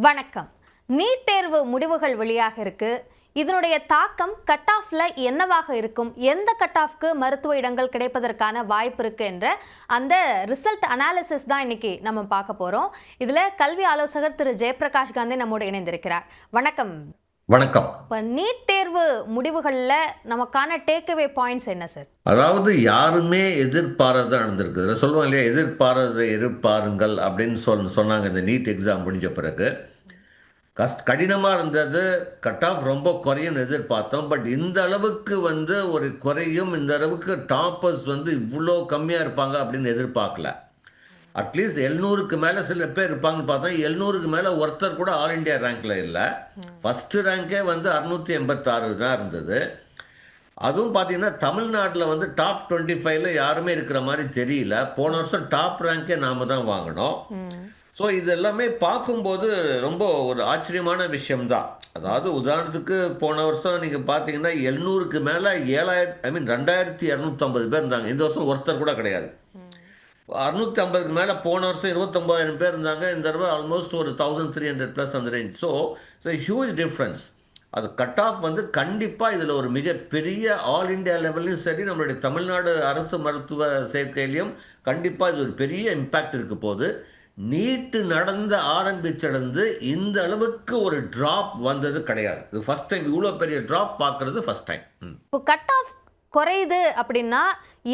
வணக்கம். நீட் தேர்வு முடிவுகள் வெளியாக இருக்கு. இதனுடைய தாக்கம் கட் ஆஃப்ல என்னவாக இருக்கும், எந்த கட் ஆஃப்க்கு மருத்துவ இடங்கள் கிடைப்பதற்கான வாய்ப்பு இருக்கு என்ற அந்த ரிசல்ட் அனாலிசிஸ் தான் இன்னைக்கு நம்ம பார்க்க போறோம். இதுல கல்வி ஆலோசகர் திரு ஜெயபிரகாஷ் காந்தி நம்மோடு இணைந்திருக்கிறார். வணக்கம். வணக்கம். இப்போ நீட் தேர்வு முடிவுகளில் நமக்கான டேக்அவே பாயிண்ட்ஸ் என்ன சார்? அதாவது யாருமே எதிர்பாராத நடந்திருக்கு. சொல்லுவாங்க இல்லையா, எதிர்பாராத எதிர்பாருங்கள் அப்படின்னு சொன்னாங்க. இந்த நீட் எக்ஸாம் முடிஞ்ச பிறகு கடினமாக இருந்தது. கட் ஆஃப் ரொம்ப குறையும் எதிர்பார்த்தோம். பட் இந்த அளவுக்கு ஒரு குறையும், இந்த அளவுக்கு டாப்பர்ஸ் இவ்வளோ கம்மியாக இருப்பாங்க அப்படின்னு எதிர்பார்க்கல. அட்லீஸ்ட் 700க்கு மேலே சில பேர் இருப்பாங்கன்னு பார்த்தா 700க்கு மேலே ஒருத்தர் கூட ஆல் இண்டியா ரேங்க்கில் இல்லை. ஃபஸ்ட்டு ரேங்கே 686 தான் இருந்தது. அதுவும் பார்த்தீங்கன்னா தமிழ்நாட்டில் டாப் 25ல் யாருமே இருக்கிற மாதிரி தெரியல. போன வருஷம் டாப் ரேங்கே நாம் தான் வாங்கினோம். ஸோ இது எல்லாமே பார்க்கும்போது ரொம்ப ஒரு ஆச்சரியமான விஷயம்தான். அதாவது உதாரணத்துக்கு போன வருஷம் நீங்கள் பார்த்தீங்கன்னா 700க்கு மேலே 2250 பேர் இருந்தாங்க. இந்த வருஷம் ஒருத்தர் கூட கிடையாது. 650க்கு மேலே போன வருஷம் 29,000 பேர் இருந்தாங்க. இந்த தடவை ஆல்மோஸ்ட் ஒரு 1300+ அந்த ரேஞ்ச். So huge difference. அது கட் ஆஃப் கண்டிப்பாக இதில் ஒரு மிகப்பெரிய ஆல் இண்டியா லெவல்லையும் சரி, நம்மளுடைய தமிழ்நாடு அரசு மருத்துவ சேர்க்கையிலையும் கண்டிப்பாக இது ஒரு பெரிய இம்பேக்ட் இருக்க போது. நீட்டு ஆரம்பிச்சிடந்து இந்த அளவுக்கு ஒரு ட்ராப் வந்தது கிடையாது. இது ஃபர்ஸ்ட் டைம். இவ்வளோ பெரிய ட்ராப் பார்க்குறது ஃபர்ஸ்ட் டைம். இப்போ கட் ஆஃப் குறையுது அப்படின்னா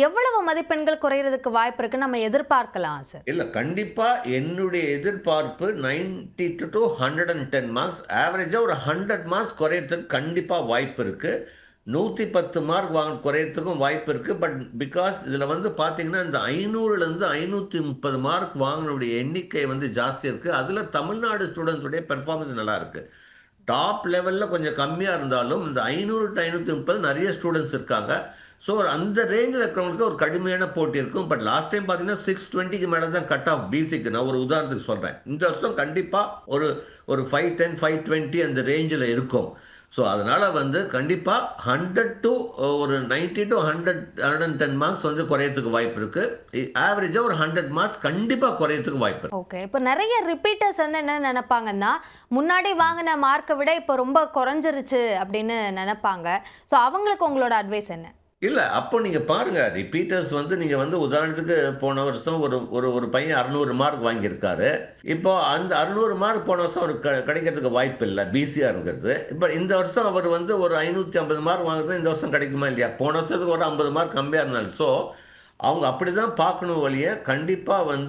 எவ்வளவு மதிப்பெண்கள் குறையிறதுக்கு வாய்ப்பு இருக்கு நம்ம எதிர்பார்க்கலாம் சார்? இல்லை, கண்டிப்பாக என்னுடைய எதிர்பார்ப்பு 90 to 110 மார்க்ஸ், ஆவரேஜாக ஒரு 100 மார்க்ஸ் குறையறதுக்கு கண்டிப்பாக வாய்ப்பு இருக்குது. 110 மார்க் குறையறதுக்கும் வாய்ப்பு இருக்குது. பட் பிகாஸ் இதில் பார்த்தீங்கன்னா இந்த 500லேருந்து 530 மார்க் வாங்கினுடைய எண்ணிக்கை ஜாஸ்தி இருக்குது. அதில் தமிழ்நாடு ஸ்டூடெண்ட்ஸுடைய பெர்ஃபார்மன்ஸ் நல்லா இருக்குது. டாப் லெவலில் கொஞ்சம் கம்மியாக இருந்தாலும் இந்த 500 to 530 நிறைய ஸ்டூடெண்ட்ஸ் இருக்காங்க. ஸோ அந்த ரேஞ்சில் இருக்கிறவங்களுக்கு ஒரு கடுமையான போட்டி இருக்கும். பட் லாஸ்ட் டைம் பார்த்தீங்கன்னா 620க்கு மேலே தான் கட் ஆஃப் பிசிக்கு. நான் ஒரு உதாரணத்துக்கு சொல்கிறேன். இந்த வருஷம் கண்டிப்பாக ஒரு 510 520 அந்த ரேஞ்சில் இருக்கும். ஸோ அதனால் கண்டிப்பாக 100 to ஒரு 90 to 110 மார்க்ஸ் குறையறதுக்கு வாய்ப்பு இருக்குது. ஆவரேஜாக ஒரு 100 மார்க்ஸ் கண்டிப்பாக குறையறதுக்கு வாய்ப்பு இருக்குது. ஓகே. இப்போ நிறைய ரிப்பீட்டர்ஸ் என்ன நினைப்பாங்கன்னா, முன்னாடி வாங்கின மார்க்கை விட இப்போ ரொம்ப குறைஞ்சிருச்சு அப்படின்னு நினைப்பாங்க. ஸோ அவங்களுக்கு உங்களோட அட்வைஸ் என்ன? இல்லை, அப்போ நீங்கள் பாருங்கள், ரிப்பீட்டர்ஸ் நீங்கள் உதாரணத்துக்கு போன வருஷம் ஒரு பையன் 600 மார்க் வாங்கியிருக்காரு. இப்போ அந்த 600 மார்க் போன வருஷம் அவருக்கு கிடைக்கிறதுக்கு வாய்ப்பு இல்லை, பிசியாக இருக்கிறது. இப்போ இந்த வருஷம் அவர் ஒரு 550 மார்க் வாங்குறது இந்த வருஷம் கிடைக்குமா இல்லையா? போன வருஷத்துக்கு ஒரு 50 மார்க் கம்மியாக இருந்தாலும். ஸோ அவங்க அப்படி தான் பார்க்கணும் வழியே. கண்டிப்பாக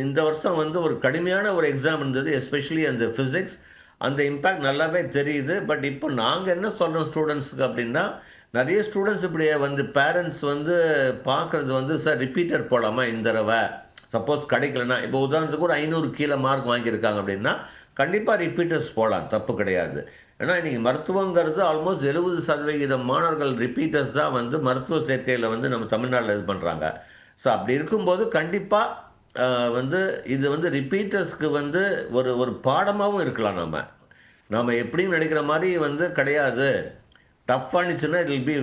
இந்த வருஷம் ஒரு கடுமையான ஒரு எக்ஸாம் இருந்தது. எஸ்பெஷலி அந்த ஃபிசிக்ஸ், அந்த இம்பேக்ட் நல்லாவே தெரியுது. பட் இப்போ நாங்கள் என்ன சொல்கிறோம் ஸ்டூடெண்ட்ஸுக்கு அப்படின்னா, நிறைய ஸ்டூடெண்ட்ஸ் இப்படியே பேரண்ட்ஸ் பார்க்குறது சார் ரிப்பீட்டர் போகலாமா இந்த தடவை, சப்போஸ் கிடைக்கலன்னா. இப்போ உதாரணத்துக்கு ஒரு 500 கீழே மார்க் வாங்கியிருக்காங்க அப்படின்னா கண்டிப்பாக ரிப்பீட்டர்ஸ் போகலாம், தப்பு கிடையாது. ஏன்னா இன்றைக்கி மருத்துவங்கிறது ஆல்மோஸ்ட் 70% மாணவர்கள் ரிப்பீட்டர்ஸ் தான் மருத்துவ சேர்க்கையில் நம்ம தமிழ்நாட்டில் இது பண்ணுறாங்க. ஸோ அப்படி இருக்கும்போது கண்டிப்பாக இது ரிப்பீட்டர்ஸ்க்கு ஒரு பாடமாகவும் இருக்கலாம். நாம் எப்படியும் நினைக்கிற மாதிரி கிடையாது. டஃப் ஆனிச்சுன்னா it will be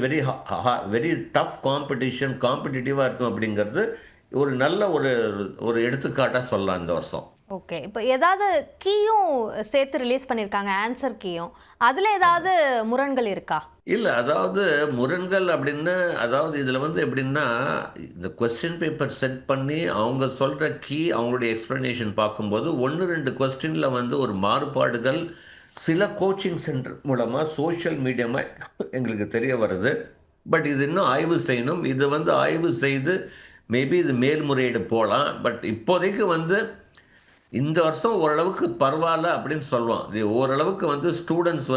very tough காம்படிட்டிவாக இருக்கும் அப்படிங்கிறது ஒரு நல்ல ஒரு எடுத்துக்காட்டாக சொல்லலாம் இந்த வருஷம். ஓகே. இப்போ ஏதாவது கீயும் சேர்த்து ரிலீஸ் பண்ணியிருக்காங்க, ஆன்சர் கீயும். அதில் ஏதாவது முரண்கள் இருக்கா? இல்லை, அதாவது முரண்கள் அப்படின்னு, அதாவது இதில் எப்படின்னா, இந்த கொஸ்டின் பேப்பர் செட் பண்ணி அவங்க சொல்கிற கீ, அவங்களுடைய எக்ஸ்ப்ளனேஷன் பார்க்கும்போது 1-2 கொஸ்டினில் ஒரு மாறுபாடுகள் சில கோச்சிங் சென்டர் மூலமாக சோஷியல் மீடியாமாக எங்களுக்கு தெரிய வருது. பட் இது இன்னும் ஆய்வு செய்யணும். இது ஆய்வு செய்து மேபி இது மேல்முறையீடு போகலாம். பட் இப்போதைக்கு இந்த வருஷம் ஓரளவுக்கு பரவாயில்ல அப்படின்னு சொல்லுவோம். இது ஓரளவுக்கு ஸ்டூடெண்ட்ஸ்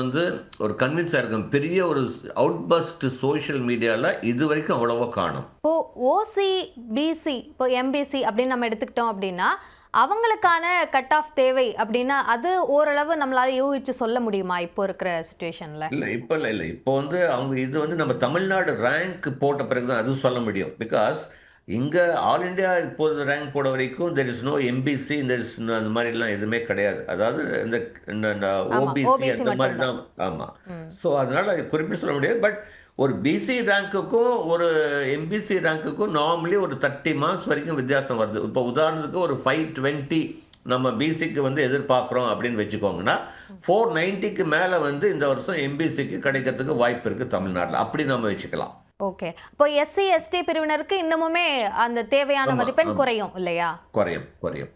ஒரு கன்வின்ஸாக இருக்கும். பெரிய ஒரு அவுட்பஸ்ட் சோஷியல் மீடியாவில் இது வரைக்கும் அவ்வளோவா காணும். இப்போ ஓசி பிசி, இப்போ எம்பிசி அப்படின்னு நம்ம எடுத்துக்கிட்டோம் அப்படின்னா அவங்களுக்கான கட் ஆஃப் தேவை அப்படின்னா அது ஓரளவு நம்மளால யூகிச்சு சொல்ல முடியுமா இப்போ இருக்கிற சிச்சுவேஷனில்? இல்லை இப்போ அவங்க இது நம்ம தமிழ்நாடு ரேங்க் போட்ட பிறகு தான் அது சொல்ல முடியும். பிகாஸ் இங்கே ஆல் இண்டியா இப்போது ரேங்க் போட வரைக்கும் தெர் இஸ் நோ எம்பிசி, அந்த மாதிரிலாம் எதுவுமே கிடையாது. அதாவது இந்த ஓபிசி அந்த மாதிரி தான். ஆமாம். ஸோ அதனால் குறிப்பிட்டு சொல்ல முடியாது. பட் ஒரு பிசி ரேங்க்குக்கும் ஒரு எம்பிசி ரேங்க்குக்கும் நார்மலி ஒரு 30 மார்க்ஸ் வரைக்கும் வித்தியாசம் வருது. இப்போ உதாரணத்துக்கு ஒரு 520 நம்ம பிசிக்கு வந்து எதிர்பார்க்குறோம் அப்படின்னு வச்சுக்கோங்கன்னா 490க்கு மேலே வந்து இந்த வருஷம் எம்பிசிக்கு கிடைக்கிறதுக்கு வாய்ப்பு இருக்குது தமிழ்நாட்டில். அப்படி நம்ம வச்சுக்கலாம். ஓகே. இப்போ எஸ்சி எஸ்டி பிரிவினருக்கு இன்னமுமே அந்த தேவையான ஆமா, மதிப்பெண் ஆமா. குறையும் இல்லையா? குறையும், குறையும்.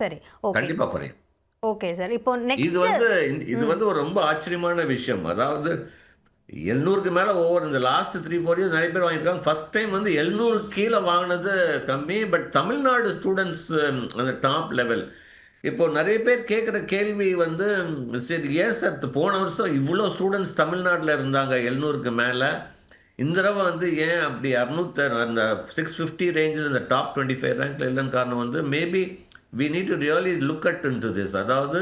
சரி. ஓகே. கண்டிப்பா குறையும். Okay sir. இப்போ இது நெக்ஸ்ட் வந்து இது வந்து ஒரு ரொம்ப ஆச்சரியமான விஷயம். அதாவது 700க்கு மேல ஓவர் இந்த லாஸ்ட் 3, 4 இயர்ஸ் நிறைய பேர் வாங்கியிருக்காங்க. ஃபர்ஸ்ட் டைம் வந்து 700 கீழ வாங்குனது கம்மி. பட் தமிழ்நாடு ஸ்டூடண்ட்ஸ் அந்த டாப் லெவல். இப்போ நிறைய பேர் கேட்குற கேள்வி வந்து, சரி ஏன் சார் போன வருஷம் இவ்வளோ ஸ்டூடண்ட்ஸ் தமிழ்நாட்டில் இருந்தாங்க 700க்கு மேலே, இந்த தடவை வந்து ஏன் அப்படி 600 அந்த 650 ரேஞ்சில் இந்த டாப் 25 ரேங்க்ல இல்லைன்னு காரணம் வந்து maybe we need to really look at into this. அதாவது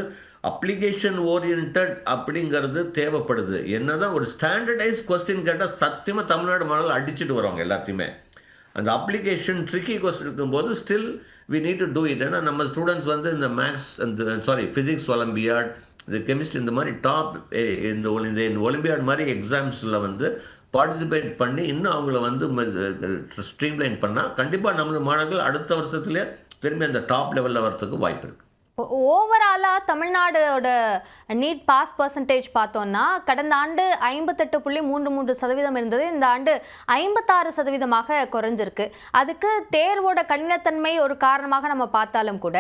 அப்ளிகேஷன் ஓரியன்ட் அப்படிங்கிறது தேவைப்படுது. என்னதான் ஒரு ஸ்டாண்டர்டைஸ் கொஸ்டின் கேட்டால் சத்தியமாக தமிழ்நாடு மாணவர்கள் அடிச்சுட்டு வருவாங்க எல்லாத்தையுமே. அந்த அப்ளிகேஷன் ட்ரிக்கி கொஸ்டின் இருக்கும்போது still we need to do it. ஏன்னா நம்ம ஸ்டூடெண்ட்ஸ் வந்து இந்த மேக்ஸ் ஃபிசிக்ஸ் ஒலிம்பியாட், இந்த கெமிஸ்ட்ரி இந்த மாதிரி டாப் இந்த ஒலிம்பியாட் மாதிரி எக்ஸாம்ஸில் வந்து பார்ட்டிசிபேட் பண்ணி இன்னும் அவங்கள வந்து ஸ்ட்ரீம்லைன் பண்ணால் கண்டிப்பாக நம்ம மாணவர்கள் அடுத்த வருஷத்துலேயே திரும்பி அந்த டாப் லெவலில் வரத்துக்கு வாய்ப்பு இருக்குது. ஓவராலாக தமிழ்நாடோட நீட் பாஸ் பர்சன்டேஜ் பார்த்தோம்னா கடந்த ஆண்டு 58.33% இருந்தது. இந்த ஆண்டு 56% குறைஞ்சிருக்கு. அதுக்கு தேர்வோட கடினத்தன்மை ஒரு காரணமாக நம்ம பார்த்தாலும் கூட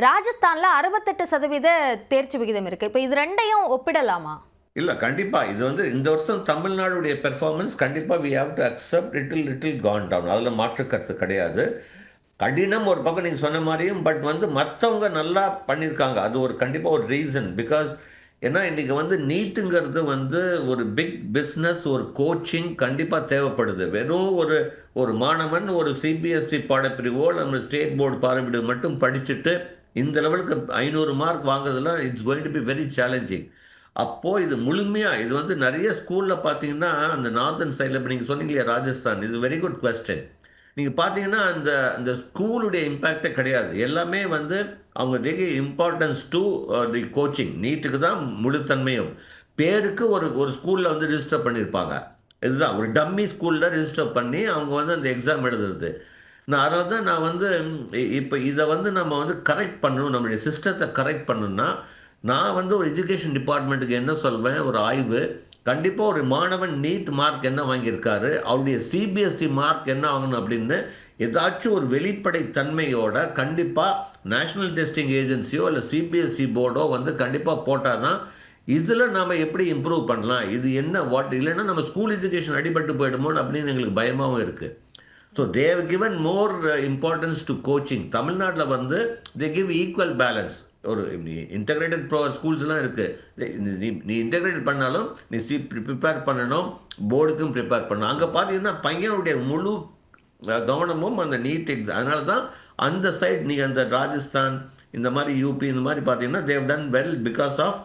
ராஜஸ்தானில் 68% தேர்ச்சி விகிதம் இருக்குது. இப்போ இது ரெண்டையும் ஒப்பிடலாமா? இல்லை, கண்டிப்பாக இது வந்து இந்த வருஷம் தமிழ்நாடுடைய பெர்ஃபார்மன்ஸ் கண்டிப்பாக we have to accept little gone down. அதில் மாற்று கருத்து கிடையாது. கடினம் ஒரு பக்கம் நீங்கள் சொன்ன மாதிரியும், பட் வந்து மற்றவங்க நல்லா பண்ணியிருக்காங்க. அது ஒரு கண்டிப்பாக ஒரு ரீசன். பிகாஸ் ஏன்னா இன்றைக்கி வந்து நீட்டுங்கிறது வந்து ஒரு பிக் பிஸ்னஸ், ஒரு கோச்சிங் கண்டிப்பாக தேவைப்படுது. வெறும் ஒரு மாணவன் ஒரு சிபிஎஸ்சி பாடப்பிரிவோ நம்ம ஸ்டேட் போர்டு பாடப்பிரிவு மட்டும் படிச்சுட்டு இந்த லெவலுக்கு 500 மார்க் வாங்குறதுலாம் it's going to be very challenging. அப்போது இது முழுமையாக இது வந்து நிறைய ஸ்கூலில் பார்த்தீங்கன்னா அந்த நார்தன் சைடில் இப்போ நீங்கள் சொன்னீங்க இல்லையா ராஜஸ்தான், இது வெரி குட் கொஸ்டின். நீங்கள் பார்த்தீங்கன்னா அந்த ஸ்கூலுடைய இம்பேக்டே கிடையாது. எல்லாமே வந்து அவங்க தேக இம்பார்ட்டன்ஸ் டு தி கோச்சிங். நீட்டுக்கு தான் முழுத்தன்மையும். பேருக்கு ஒரு ஸ்கூலில் வந்து ரிஜிஸ்டர் பண்ணியிருப்பாங்க. இதுதான் ஒரு டம்மி ஸ்கூலில் ரிஜிஸ்டர் பண்ணி அவங்க வந்து அந்த எக்ஸாம் எழுதுறது. அதனால தான் நான் வந்து இப்போ இதை வந்து நம்ம வந்து கரெக்ட் பண்ணணும், நம்மளுடைய சிஸ்டத்தை கரெக்ட் பண்ணணும்னா நான் வந்து ஒரு எஜுகேஷன் டிபார்ட்மெண்ட்டுக்கு என்ன சொல்வேன், ஒரு ஆய்வு கண்டிப்பாக ஒரு மாணவன் நீட் மார்க் என்ன வாங்கியிருக்காரு, அவருடைய சிபிஎஸ்சி மார்க் என்ன வாங்கணும் அப்படின்னு ஏதாச்சும் ஒரு வெளிப்படை தன்மையோட கண்டிப்பாக நேஷ்னல் டெஸ்டிங் ஏஜென்சியோ இல்லை சிபிஎஸ்சி போர்டோ வந்து கண்டிப்பாக போட்டால் தான் இதில் நாம் எப்படி இம்ப்ரூவ் பண்ணலாம், இது என்ன இல்லைன்னா நம்ம ஸ்கூல் எஜுகேஷன் அடிபட்டு போயிடுமோன்னு அப்படின்னு எங்களுக்கு பயமாகவும் இருக்குது. So they have given more importance to coaching. தமிழ்நாட்டில் வந்து தே கிவ் ஈக்குவல் பேலன்ஸ். ஒரு இன்டகிரேட்டட் ஸ்கூல்ஸ்லாம் இருக்குது. நீ இன்டகிரேட் பண்ணாலும் நீ ப்ரிப்பேர் பண்ணணும், போர்டுக்கும் ப்ரிப்பேர் பண்ணணும். அங்கே பார்த்தீங்கன்னா பையனுடைய முழு கவனமும் அந்த நீட் எக்ஸாம். அதனால தான் அந்த சைட் நீங்கள் அந்த ராஜஸ்தான் இந்த மாதிரி யூபி இந்த மாதிரி பார்த்தீங்கன்னா they've done well because of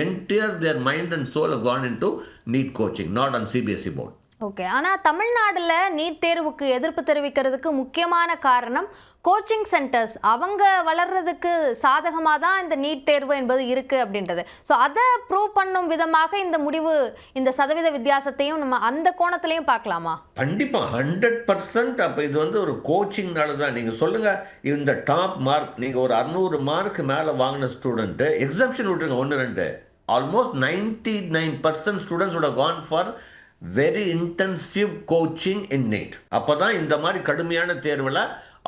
entire their mind and soul gone in to NEET coaching, not on CBSE board. Okay. ஆனால் தமிழ்நாட்டில் நீட் தேர்வுக்கு எதிர்ப்பு தெரிவிக்கிறதுக்கு முக்கியமான காரணம் கோச்சிங் சென்டர்ஸ் அவங்க வளர்றதுக்கு சாதகமாக தான் இந்த நீட் தேர்வு என்பது இருக்குது அப்படின்றது. ஸோ அதை ப்ரூவ் பண்ணும் விதமாக இந்த முடிவு, இந்த சதவீத வித்தியாசத்தையும் நம்ம அந்த கோணத்திலையும் பார்க்கலாமா? கண்டிப்பாக 100%. அப்போ இது வந்து ஒரு கோச்சிங்னால தான். நீங்கள் சொல்லுங்கள், இந்த டாப் மார்க் நீங்கள் ஒரு 600 மார்க் மேலே வாங்கின ஸ்டூடெண்ட்டு எக்ஸாம்ஷன் விட்டுருங்க 1-2, almost 99% students would have gone for very intensive coaching in NEET. அப்போ தான் இந்த மாதிரி கடுமையான தேர்வில்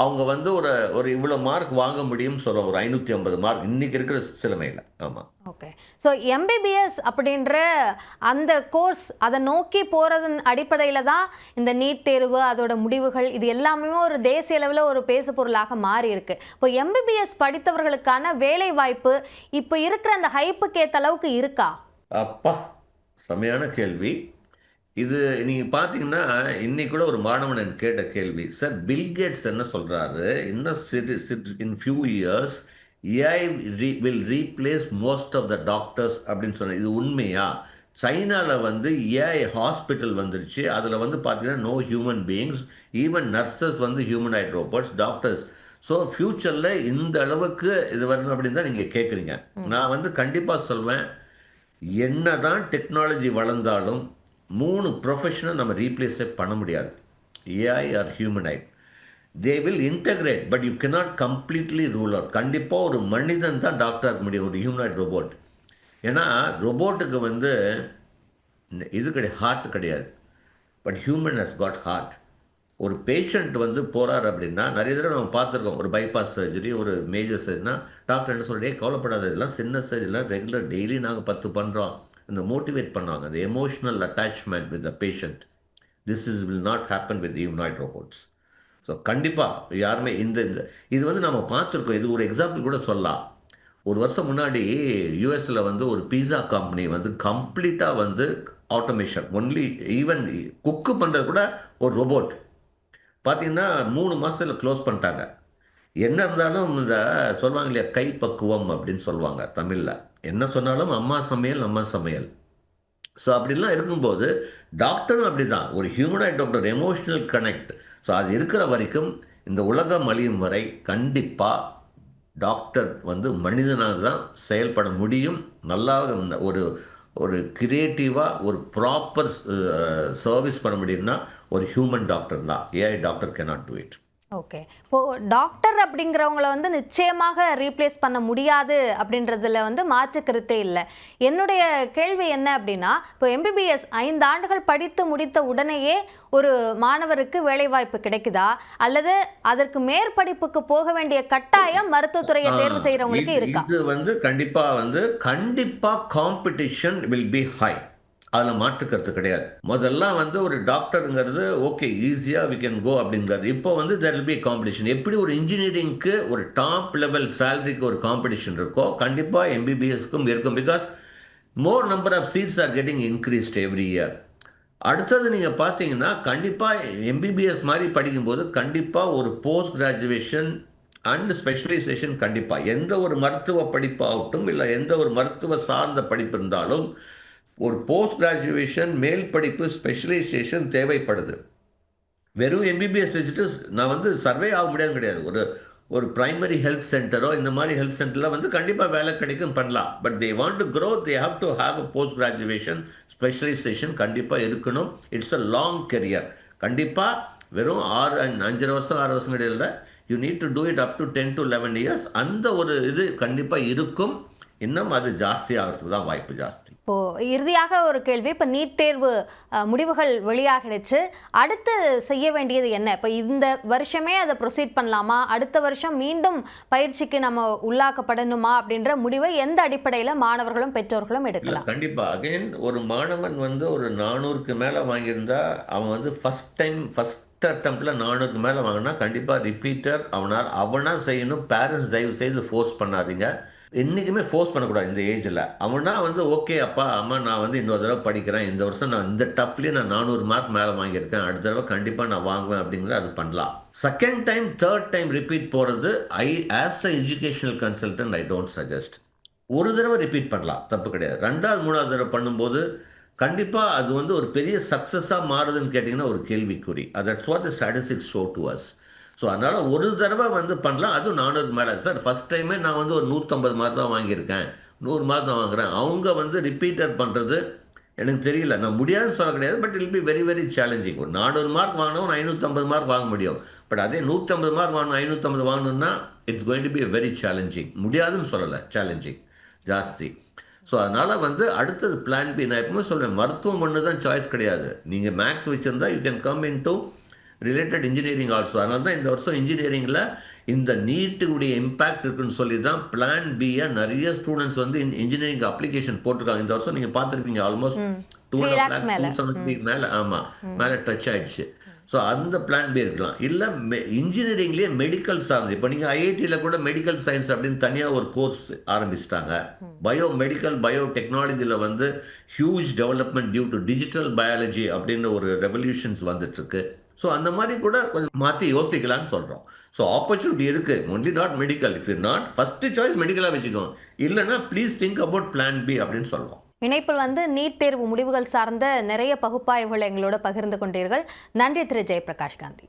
அவங்க வந்து ஒரு இவ்வளோ மார்க் வாங்க முடியும்னு சொல்கிறோம். ஒரு 550 மார்க் இன்றைக்கி இருக்கிற சிலமையில். ஆமாம். ஓகே. ஸோ எம்பிபிஎஸ் அப்படின்ற அந்த கோர்ஸ் அதை நோக்கி போகிறதன் அடிப்படையில் தான் இந்த நீட் தேர்வு அதோட முடிவுகள் இது எல்லாமே ஒரு தேசிய அளவில் ஒரு பேசு பொருளாக மாறி இருக்கு. இப்போ எம்பிபிஎஸ் படித்தவர்களுக்கான வேலை வாய்ப்பு இப்போ இருக்கிற அந்த ஹைப்புக்கு ஏற்ற அளவுக்கு இருக்கா? அப்பா, செமையான கேள்வி இது. நீங்கள் பார்த்தீங்கன்னா இன்னைக்கு கூட ஒரு மாணவன் எனக்கு கேட்ட கேள்வி, சார் பில்கேட்ஸ் என்ன சொல்கிறாரு, இன்னும் in few years AI will replace most of the doctors அப்படின்னு சொன்ன இது உண்மையா? சைனாவில் வந்து ஏஐ ஹாஸ்பிட்டல் வந்துருச்சு. அதில் வந்து பார்த்தீங்கன்னா no human beings, even nurses வந்து ஹியூமனாய்ட் ரோபோட்ஸ், டாக்டர்ஸ். ஸோ ஃப்யூச்சரில் இந்த அளவுக்கு இது வரணும் அப்படின்னு தான் நீங்கள் கேட்குறீங்க. நான் வந்து கண்டிப்பாக சொல்வேன், என்ன தான் டெக்னாலஜி வளர்ந்தாலும் 3 ப்ரொஃபஷனை நம்ம ரீப்ளேஸே பண்ண முடியாது, AI or humanoid. They will integrate, but you cannot completely rule out. கண்டிப்பாக ஒரு மனிதன் தான் டாக்டர் இருக்க முடியும், ஒரு ஹியூமனாய்ட் ரோபோட். ஏன்னா ரோபோட்டுக்கு வந்து இது கிடையாது, ஹார்ட் கிடையாது. But human has got heart. ஒரு பேஷண்ட் வந்து போகிறார் அப்படின்னா நிறைய தடவை நம்ம பார்த்துருக்கோம், ஒரு பைபாஸ் சர்ஜரி, ஒரு மேஜர் சர்ஜரினா டாக்டர் என்ன சொல்கிறே கவலைப்படாத, இதெல்லாம் சின்ன சர்ஜரிலாம் ரெகுலர் டெய்லி நாங்கள் 10 பண்ணுறோம். இந்த மோட்டிவேட் பண்ணுவாங்க, அந்த emotional attachment with the patient. This will not happen with humanoid robots. So கண்டிப்பாக யாருமே இந்த இது வந்து நம்ம பார்த்துருக்கோம். இது ஒரு எக்ஸாம்பிள் கூட சொல்லலாம். ஒரு வருஷம் முன்னாடி யூஎஸில் வந்து ஒரு பீஸா கம்பெனி வந்து கம்ப்ளீட்டாக வந்து ஆட்டோமேஷன், ஒன்லி ஈவன் குக்கு பண்ணுறது கூட ஒரு ரோபோட். பார்த்தீங்கன்னா 3 மாதத்தில் க்ளோஸ் பண்ணிட்டாங்க. என்ன இருந்தாலும் இந்த சொல்லுவாங்க இல்லையா, கைப்பக்குவம் அப்படின்னு சொல்லுவாங்க தமிழில். என்ன சொன்னாலும் அம்மா சமையல் அம்மா சமையல். ஸோ அப்படிலாம் இருக்கும்போது டாக்டரும் அப்படி தான், ஒரு humanoid doctor, emotional connect. So அது இருக்கிற வரைக்கும் இந்த உலகம் அழியும் வரை கண்டிப்பாக டாக்டர் வந்து மனிதனாக தான் செயல்பட முடியும். நல்லா ஒரு ஒரு கிரியேட்டிவாக ஒரு ப்ராப்பர் சர்வீஸ் பண்ண முடியும்னா ஒரு ஹியூமன் டாக்டர் தான். AI doctor cannot do it. Okay, இப்போது டாக்டர் அப்படிங்கிறவங்கள வந்து நிச்சயமாக ரீப்ளேஸ் பண்ண முடியாது அப்படின்றதுல வந்து மாற்று கருத்தே இல்லை. என்னுடைய கேள்வி என்ன அப்படின்னா, இப்போ எம்பிபிஎஸ் 5 ஆண்டுகள் படித்து முடித்த உடனேயே ஒரு மாணவருக்கு வேலைவாய்ப்பு கிடைக்குதா, அல்லது அதற்கு மேற்படிப்புக்கு போக வேண்டிய கட்டாயம் மருத்துவத்துறையை தேர்வு செய்கிறவங்களுக்கு இருக்கா? இது வந்து கண்டிப்பாக காம்படிஷன் வில் பி ஹை. அதில் மாற்றுக்கிறது கிடையாது. முதல்லாம் வந்து ஒரு டாக்டருங்கிறது ஓகே ஈஸியாக வி கேன் கோ அப்படிங்கிறது. இப்போ வந்து தெர் வில் பி காம்படிஷன். எப்படி ஒரு இன்ஜினியரிங்க்கு ஒரு டாப் லெவல் சேலரிக்கு ஒரு காம்படிஷன் இருக்கோ, கண்டிப்பாக எம்பிபிஎஸ்க்கும் இருக்கும். Because more number of seats are getting increased every year. அடுத்தது நீங்கள் பார்த்தீங்கன்னா கண்டிப்பாக எம்பிபிஎஸ் மாதிரி படிக்கும்போது கண்டிப்பாக ஒரு போஸ்ட் கிராஜுவேஷன் அண்ட் ஸ்பெஷலைசேஷன் கண்டிப்பாக, எந்த ஒரு மருத்துவ படிப்பு ஆகட்டும் இல்லை எந்த ஒரு மருத்துவ சார்ந்த படிப்பு இருந்தாலும் ஒரு போஸ்ட் கிராஜுவேஷன், மேல் படிப்பு, ஸ்பெஷலைசேஷன் தேவைப்படுது. வெறும் எம்பிபிஎஸ் வச்சுட்டு நான் வந்து சர்வே ஆக முடியாது கிடையாது. ஒரு பிரைமரி ஹெல்த் சென்டரோ இந்த மாதிரி ஹெல்த் சென்டரில் வந்து கண்டிப்பாக வேலை கிடைக்கும், பண்ணலாம். But they want to grow, they have to have a post graduation, specialisation கண்டிப்பாக இருக்கணும். It's a long career. கண்டிப்பாக வெறும் 5 வருஷம் 6 வருஷம் கிடையாது. You need to do it up to 10 to 11 years. அந்த ஒரு இது கண்டிப்பாக இருக்கும். இன்னும் அது ஜாஸ்தி ஆகிறதுக்கு தான் வாய்ப்பு ஜாஸ்தி. இப்போது இறுதியாக ஒரு கேள்வி, இப்போ நீட் தேர்வு முடிவுகள் வெளியாகிடுச்சு, அடுத்து செய்ய வேண்டியது என்ன? இப்போ இந்த வருஷமே அதை ப்ரொசீட் பண்ணலாமா, அடுத்த வருஷம் மீண்டும் பயிற்சிக்கு நம்ம உள்ளாக்கப்படணுமா அப்படின்ற முடிவை எந்த அடிப்படையில் மாணவர்களும் பெற்றோர்களும் எடுக்கலாம்? கண்டிப்பாக அகைன் ஒரு மாணவன் வந்து ஒரு 400க்கு மேலே வாங்கியிருந்தா அவன் வந்து ஃபஸ்ட் அட்டம்ப்டில் 400க்கு மேலே வாங்கினா கண்டிப்பாக ரிப்பீட்டர் அவனாக செய்யணும். பேரண்ட்ஸ் தயவு செய்து ஃபோர்ஸ் பண்ணாதீங்க. என்றைக்குமே ஃபோர்ஸ் பண்ணக்கூடாது இந்த ஏஜில். அவனா வந்து ஓகே அப்பா அம்மா நான் வந்து இன்னொரு தடவை படிக்கிறேன், இந்த வருஷம் நான் இந்த டஃப்லேயே நான் 400 மார்க் மேலே வாங்கியிருக்கேன், அடுத்த தடவை கண்டிப்பாக நான் வாங்குவேன் அப்படிங்கிறது அது பண்ணலாம். Second time third time repeat போகிறது as a educational consultant I don't suggest. ஒரு தடவை ரிப்பீட் பண்ணலாம், தப்பு கிடையாது. 2வது 3வது தடவை பண்ணும்போது கண்டிப்பாக அது வந்து ஒரு பெரிய சக்ஸஸாக மாறுதுன்னு கேட்டிங்கன்னா ஒரு கேள்விக்குறி. That's what the statistics show to us. So அதனால் ஒரு தடவை வந்து பண்ணலாம், அதுவும் 400 மேலே. சார் ஃபஸ்ட் டைமே நான் வந்து ஒரு 150 மார்க் தான் வாங்கியிருக்கேன், 100 மார்க் தான் வாங்குகிறேன். அவங்க வந்து ரிப்பீட்டட் பண்ணுறது எனக்கு தெரியல, நான் முடியாதுன்னு சொல்ல கிடையாது. But it'll be very very challenging. ஒரு 400 மார்க் வாங்கினோம் 550 மார்க் வாங்க முடியும். பட் அதே 150 மார்க் வாங்கணும் 550 வாங்கணும்னா it's going to be very challenging. முடியாதுன்னு சொல்லலை, சேலஞ்சிங் ஜாஸ்தி. ஸோ அதனால் வந்து அடுத்தது பிளான் பி. நான் எப்பவுமே சொல்கிறேன், மருத்துவம் ஒன்று தான் சாய்ஸ் கிடையாது. நீங்கள் மேக்ஸ் வச்சுருந்தா you can come in to related engineering also. அதனால தான் இந்த வருஷம் இன்ஜினியரிங்கில் இந்த நீட்டுடைய இம்பேக்ட் இருக்குன்னு சொல்லி தான் பிளான் பியை நிறைய ஸ்டூடெண்ட்ஸ் வந்து இன்ஜினியரிங் அப்ளிகேஷன் போட்டிருக்காங்க. இந்த வருஷம் நீங்கள் பார்த்துருப்பீங்க, ஆல்மோஸ்ட் 270 மேலே, ஆமாம் மேலே டச் ஆகிடுச்சு. ஸோ அந்த பிளான் பி இருக்கலாம். இல்லை இன்ஜினியரிங்லேயே மெடிக்கல் சார்ந்து, இப்போ நீங்கள் ஐஐடியில் கூட மெடிக்கல் சயின்ஸ் அப்படின்னு தனியாக ஒரு கோர்ஸ் ஆரம்பிச்சிட்டாங்க. பயோ டெக்னாலஜியில் வந்து huge development due to digital biology அப்படின்னு ஒரு ரெவல்யூஷன்ஸ் வந்துட்டுருக்கு. ஸோ அந்த மாதிரி கூட கொஞ்சம் மாற்றி யோசிக்கலான்னு சொல்கிறோம். ஸோ ஆப்பர்ச்சுனிட்டி இருக்குது, only not medical. If you not first choice மெடிக்கலாக வச்சுக்கோங்க, இல்லைனா please think about plan B அப்படின்னு சொல்கிறோம். இணைப்பில் வந்து நீட் தேர்வு முடிவுகள் சார்ந்த நிறைய பகுப்பாய்வுகள் எங்களோட பகிர்ந்து கொண்டீர்கள். நன்றி திரு ஜெயபிரகாஷ் காந்தி.